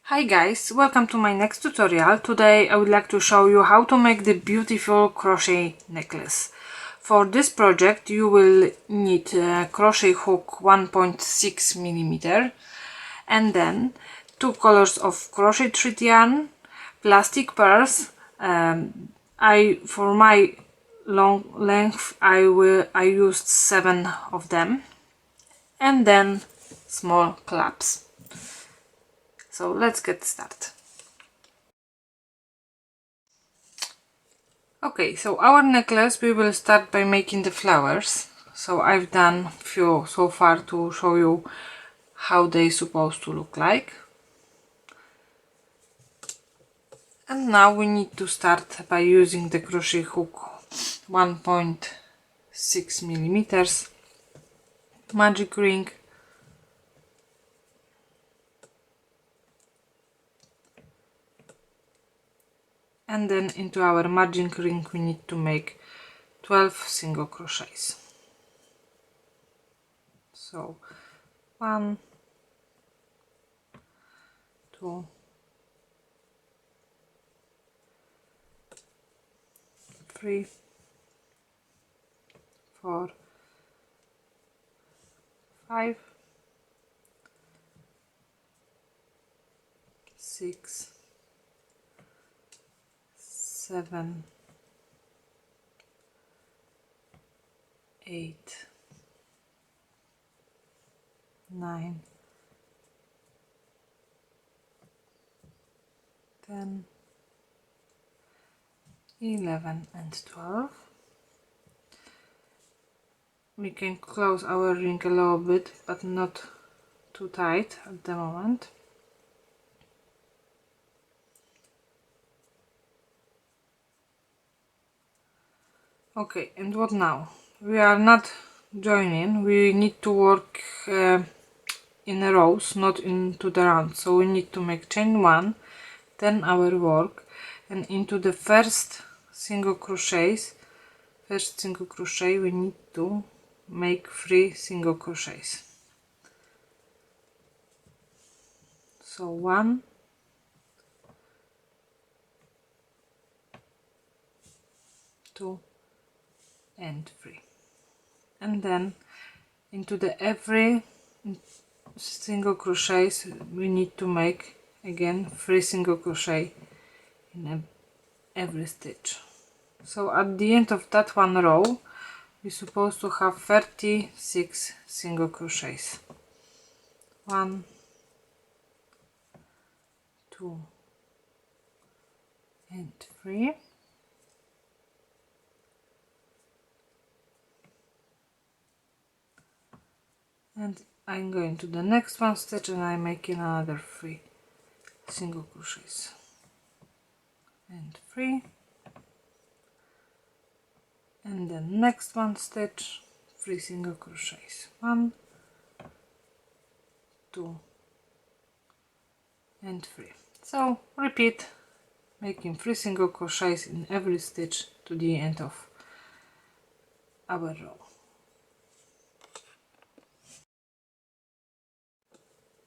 Hi guys, welcome to my next tutorial. Today I would like to show you how to make the beautiful crochet necklace. For this project you will need a crochet hook 1.6 millimeter and then two colors of crochet thread yarn, plastic pearls. For my long length I used 7 of them, and then small claps. So let's get started. Okay, so our necklace, we will start by making the flowers. So I've done few so far to show you how they supposed to look like. And now we need to start by using the crochet hook 1.6 millimeters, magic ring, and then into our magic ring we need to make 12 single crochets. So 1, 2, 3, 4, 5, 6, 7, 8, 9, 10, 11 and 12. We can close our ring a little bit, but not too tight at the moment. Okay, and what now? We are not joining, we need to work in rows, not into the round. So we need to make chain 1, then our work, and into the first single crochet we need to make 3 single crochets. So 1, 2 and 3, and then into the every single crochets we need to make again 3 single crochet in every stitch. So at the end of that one row we're supposed to have 36 single crochets. 1, 2 and 3, and I'm going to the next one stitch and I'm making another 3 single crochets and 3, and then next one stitch 3 single crochets, 1, 2 and 3. So repeat, making 3 single crochets in every stitch to the end of our row.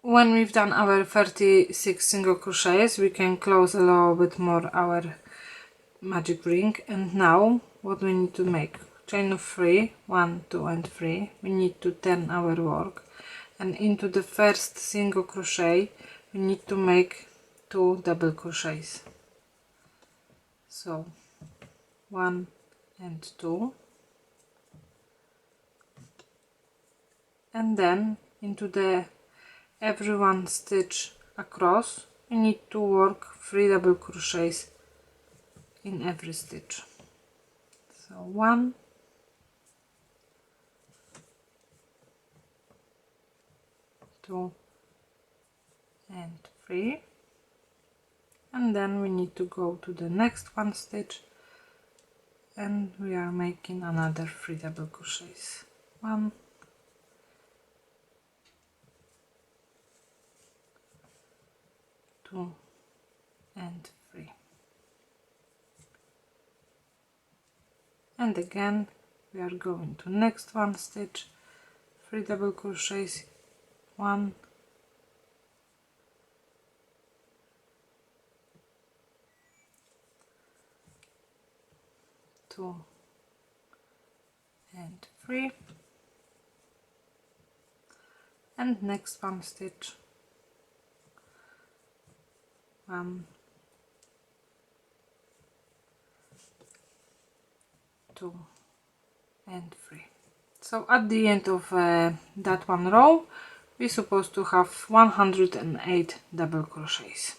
When we've done our 36 single crochets, we can close a little bit more our magic ring, and now what we need to make? Chain of 3, 1, 2 and 3. We need to turn our work, and into the first single crochet we need to make 2 double crochets. So 1 and 2, and then into the every one stitch across we need to work 3 double crochets in every stitch. So 1, 2 and 3, and then we need to go to the next one stitch and we are making another 3 double crochets. 1, 2 and 3, and again we are going to next one stitch, 3 double crochets, 1, 2 and 3, and next one stitch 1, 2 and 3. So at the end of that one row we're supposed to have 108 double crochets.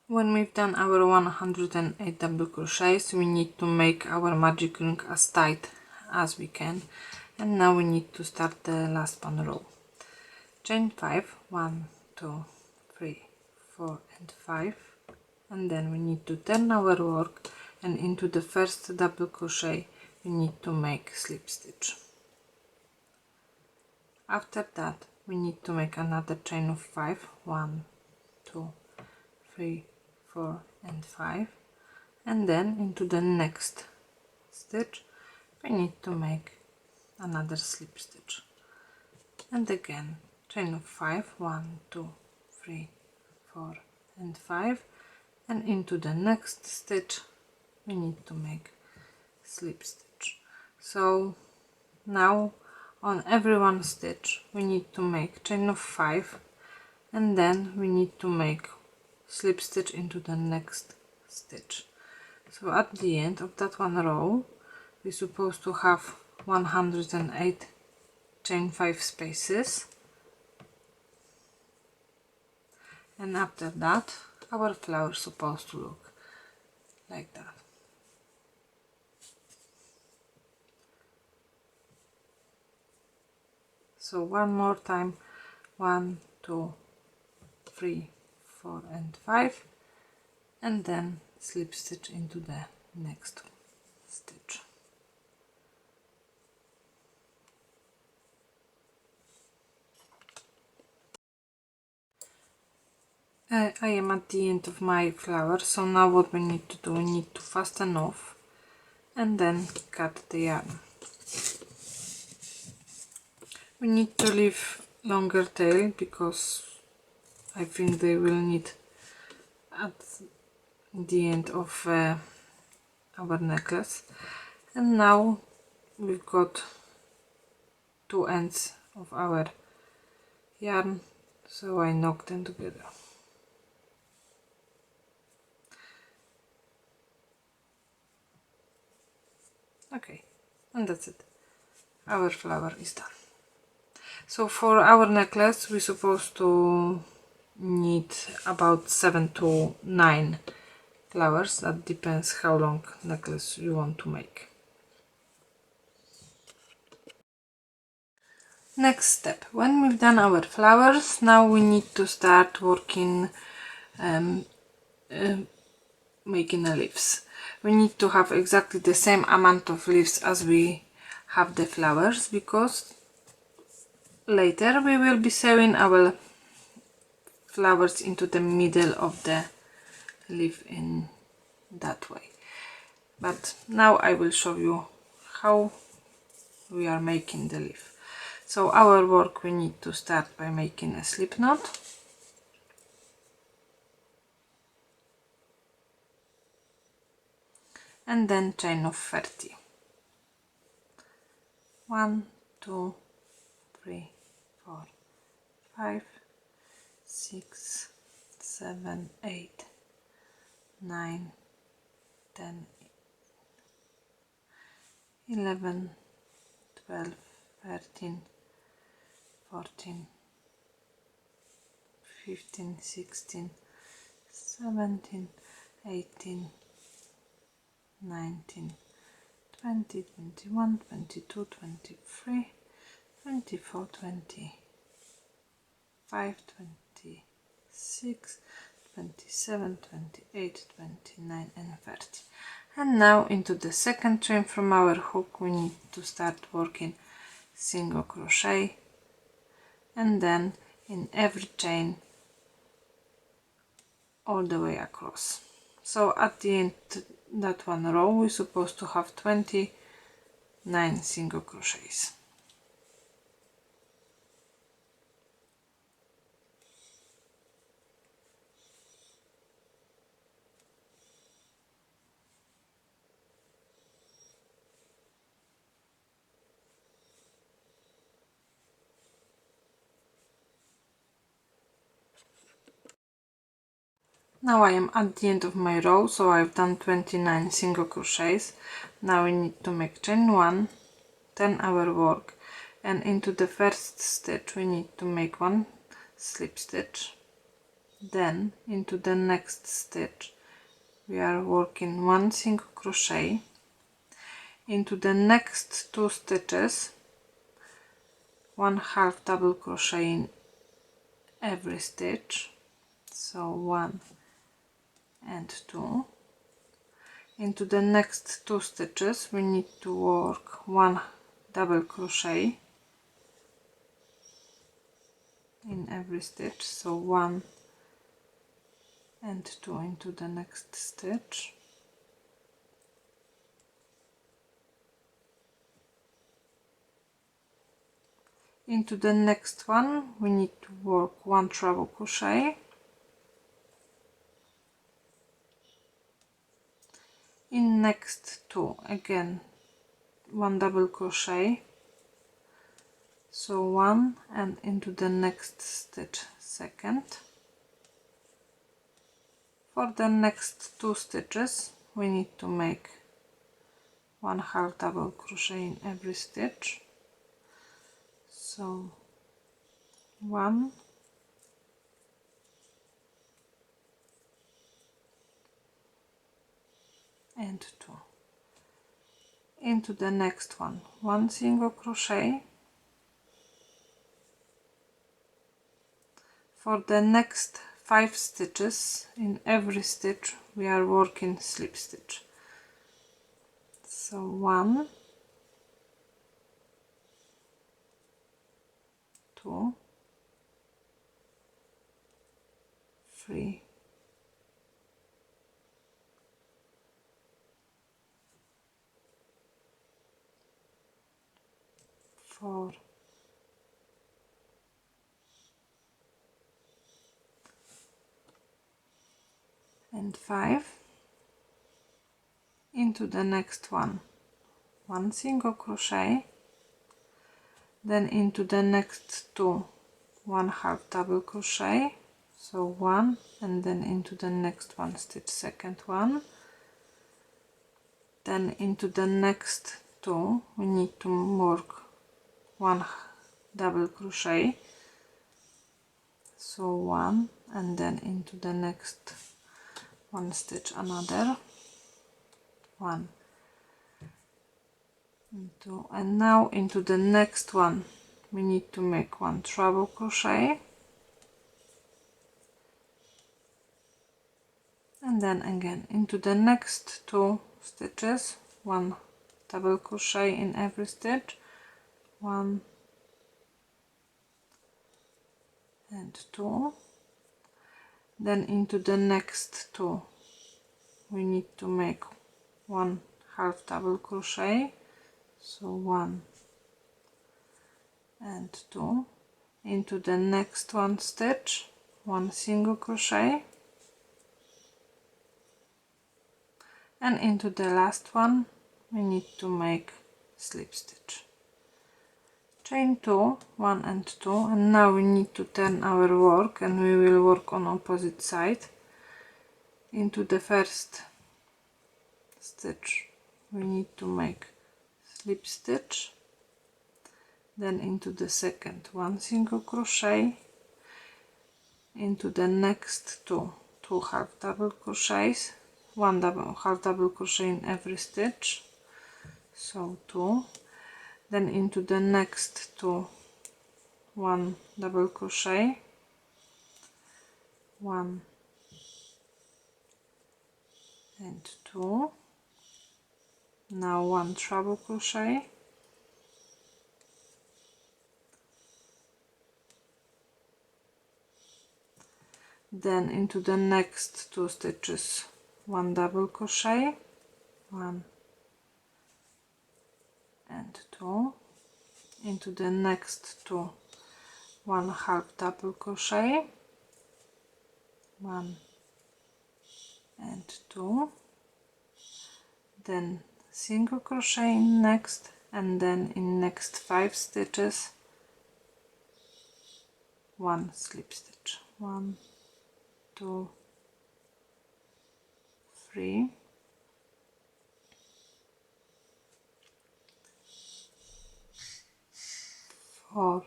When we've done our 108 double crochets, we need to make our magic ring as tight as we can, and now we need to start the last one row. Chain 5, 1, 2, 3, 4 and 5, and then we need to turn our work, and into the first double crochet we need to make slip stitch. After that we need to make another chain of 5, 1, 2, 3, 4 and 5, and then into the next stitch we need to make another slip stitch, and again chain of 5, 1, 2, 3, 4 and 5, and into the next stitch we need to make slip stitch. So now on every one stitch we need to make chain of 5, and then we need to make slip stitch into the next stitch. So at the end of that one row we're supposed to have 108 chain 5 spaces, and after that our flower is supposed to look like that. So one more time, 1, 2, 3, 4 and 5, and then slip stitch into the next stitch. I am at the end of my flower, so now what we need to do, we need to fasten off and then cut the yarn. We need to leave longer tail because I think they will need at the end of our necklace. And now we've got two ends of our yarn, so I knock them together. Okay, and that's it. Our flower is done. So for our necklace we're supposed to need about 7 to 9 flowers. That depends how long necklace you want to make. Next step, when we've done our flowers, now we need to start working making the leaves. We need to have exactly the same amount of leaves as we have the flowers, because later we will be sewing our flowers into the middle of the leaf in that way. But now I will show you how we are making the leaf. So our work, we need to start by making a slip knot, and then chain of 30. 1, 2, 3, 4, 5, 6, 7, 8, 9, 10, 11, 12, 13, 14, 15, 16, 17, 18, 19, 20, 21, 22, 23, 24, 25, 26, 27, 28, 29 and 30. And now into the second chain from our hook we need to start working single crochet, and then in every chain all the way across. So at the end that one row we're supposed to have 29 single crochets. Now I am at the end of my row, so I've done 29 single crochets. Now we need to make chain 1, 10-hour work, and into the first stitch we need to make 1 slip stitch. Then into the next stitch we are working 1 single crochet. Into the next 2 stitches 1 half double crochet in every stitch, so 1 and 2. Into the next 2 stitches we need to work 1 double crochet in every stitch, so 1 and 2 into the next stitch. Into the next one we need to work 1 treble crochet. In next 2 again 1 double crochet, so 1, and into the next stitch second. For the next 2 stitches we need to make 1 half double crochet in every stitch, so 1 and 2. Into the next one 1 single crochet. For the next 5 stitches in every stitch we are working slip stitch, so 1, 2, 3, 4, and 5. Into the next one 1 single crochet, then into the next 2 1 half double crochet, so 1, and then into the next one stitch second one. Then into the next 2 we need to work 1 double crochet, so 1, and then into the next one stitch another 1 and 2, and now into the next one we need to make 1 treble crochet, and then again into the next 2 stitches 1 double crochet in every stitch, 1 and 2. Then into the next 2 we need to make 1 half double crochet, so 1 and 2. Into the next one stitch 1 single crochet, and into the last one we need to make slip stitch. Chain 2, 1 and 2, and now we need to turn our work and we will work on opposite side. Into the first stitch we need to make slip stitch, then into the second 1 single crochet, into the next 2 half double crochets, 1 half double crochet in every stitch, so 2, then into the next 2 1 double crochet, 1 and 2, now 1 treble crochet, then into the next 2 stitches 1 double crochet, 1 and 2, into the next 2 1 half double crochet, 1 and 2, then single crochet in next, and then in next 5 stitches 1 slip stitch, 1, 2, 3, 4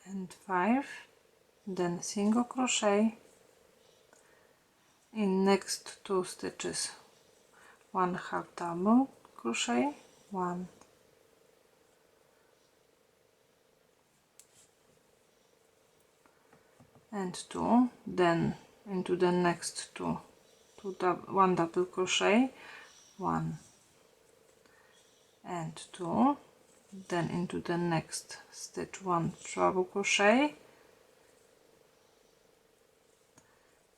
and 5, then single crochet in next 2 stitches, 1 half double crochet, 1 and 2, then into the next 1 double crochet, 1 and 2, then into the next stitch 1 treble crochet,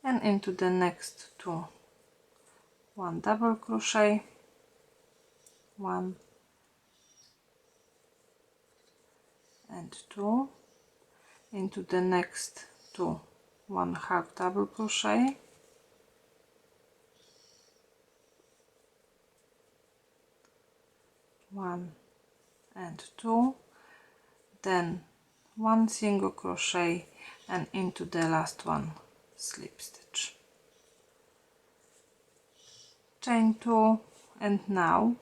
and into the next 2 1 double crochet, 1 and 2, into the next 2 1 half double crochet, one and 2, then 1 single crochet and into the last one slip stitch, chain 2, and now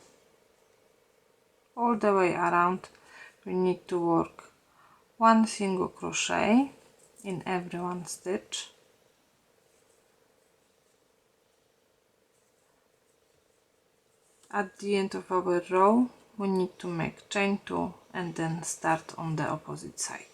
all the way around we need to work 1 single crochet in every one stitch, at the end of our row we need to make chain 2 and then start on the opposite side.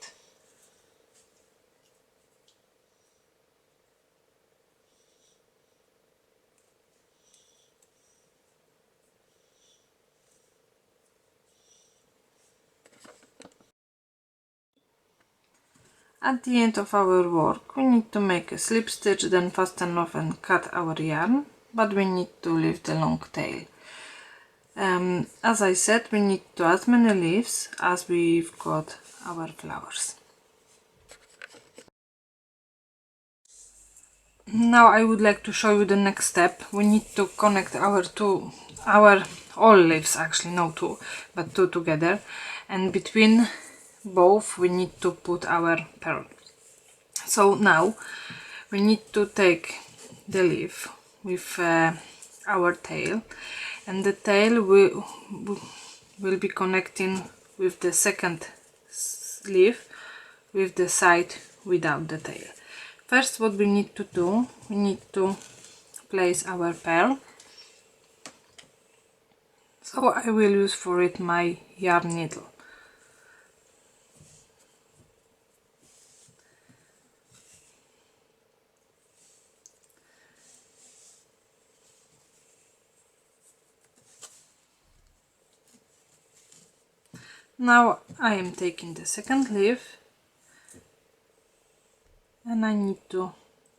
At the end of our work we need to make a slip stitch, then fasten off and cut our yarn, but we need to leave the long tail. As I said, we need to as many leaves as we've got our flowers. Now I would like to show you the next step. We need to connect our all leaves, actually no two, but two together, and between both we need to put our pearl. So now we need to take the leaf with our tail, and the tail will be connecting with the second leaf with the side without the tail. First, what we need to do, we need to place our pearl. So I will use for it my yarn needle. Now I am taking the second leaf and I need to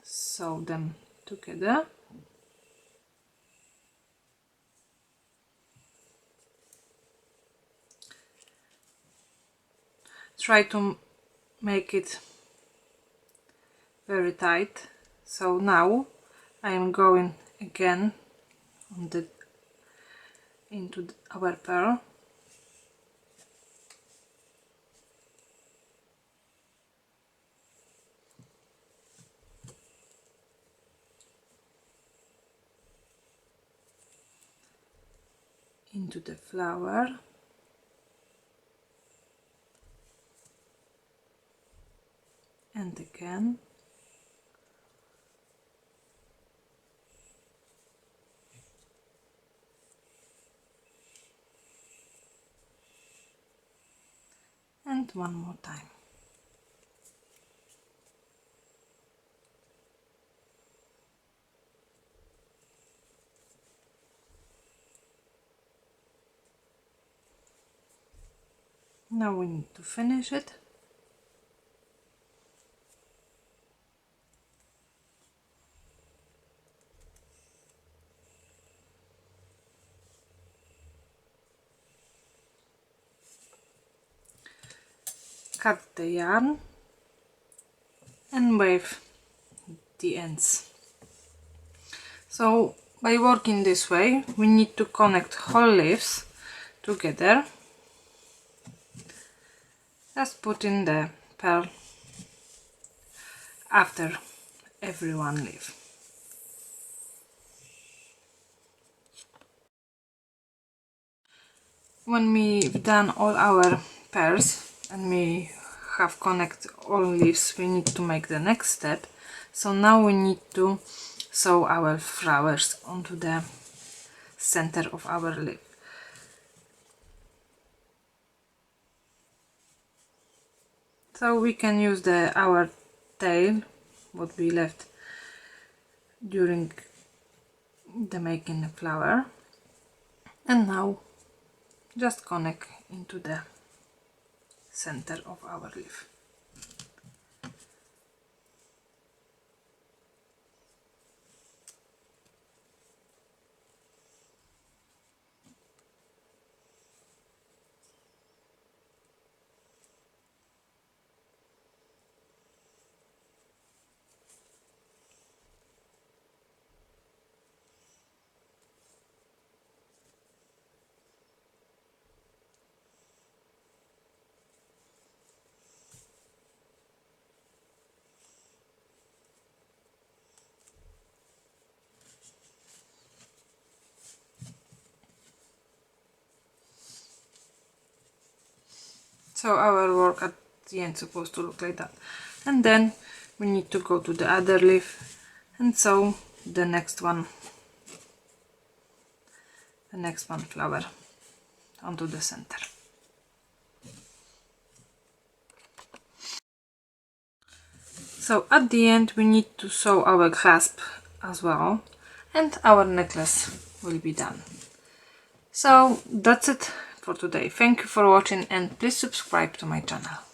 sew them together. Try to make it very tight. So now I am going again on into our pearl. Into the flower, and again, and one more time. Now we need to finish it. Cut the yarn and wave the ends. So by working this way we need to connect whole leaves together. Just put in the pearl after every one leaf. when we've done all our pairs and we have connect all leaves, we need to make the next step. So now we need to sew our flowers onto the center of our leaf. So we can use our tail, what we left during the making the flower, and now just connect into the center of our leaf. So our work at the end supposed to look like that. And then we need to go to the other leaf and sew the next one flower onto the center. So at the end we need to sew our clasp as well, and our necklace will be done. So that's it for today. Thank you for watching and please subscribe to my channel.